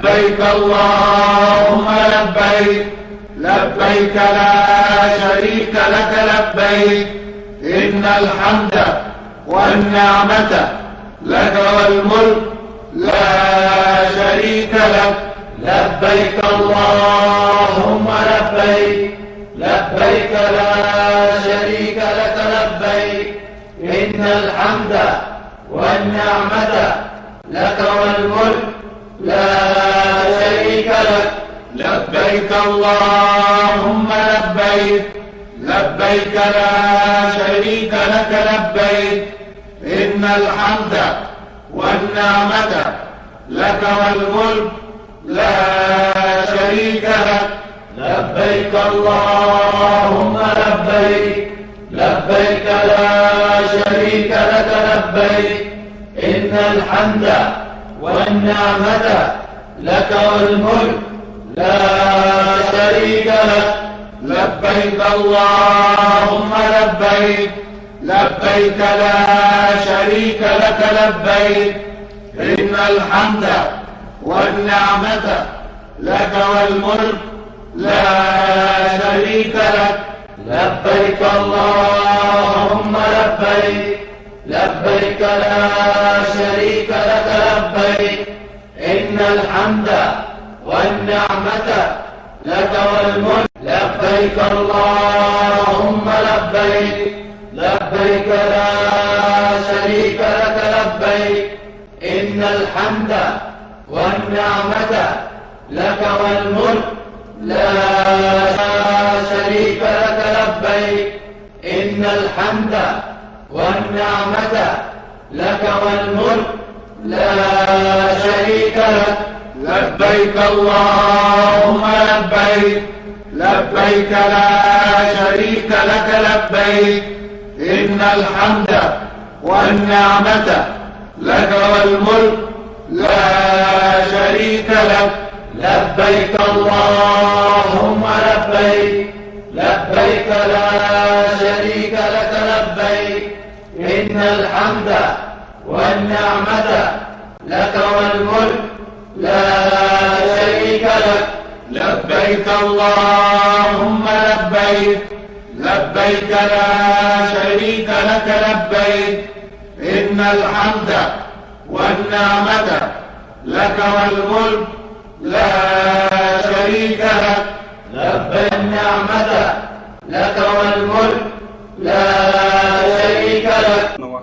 لبيك اللهم لبيك لبيك لا شريك لك لبيك إن الحمد والنعمة لك والملك لا شريك لك لبيك اللهم لبيك لبيك لا شريك لك لبيك إن الحمد والنعمة لك والملك لا شريك لك لبيك اللهم لبيك لبيك لا شريك لك لبيك إن الحمد والنعمة لك والملك لا شريك لك لبيك اللهم لبيك لبيك لا شريك لك لبيك إن الحمد والنعمة لك والملك لا شريك لك لبيك اللهم لبيك لبيك لا شريك لك لبيك إن الحمد والنعمة لك والملك لا شريك لك لبيك اللهم لبيك لبيك لا شريك لك لبيك إن الحمد والنعمة لك والملك لبيك اللهم لبيك لبيك لا شريك لك لبيك إن الحمد والنعمة لك والملك لا شريك لك لبيك إن الحمد والنعمة لك والملك لا شريك لك لبيك اللهم لبيك لبيك لا شريك لك لبيك إن الحمد والنعمة لك والملك لا شريك لك لبيك اللهم لبيك لبيك لا شريك لك لبيك إن الحمد والنعمة لك والملك لا شريك لك لبيك اللهم لبيك لبيك لا شريك لك لبيك إن الحمد والنعمة لك والملك لا شريك لك لبيك النعمة لك والملك لا شريك لك.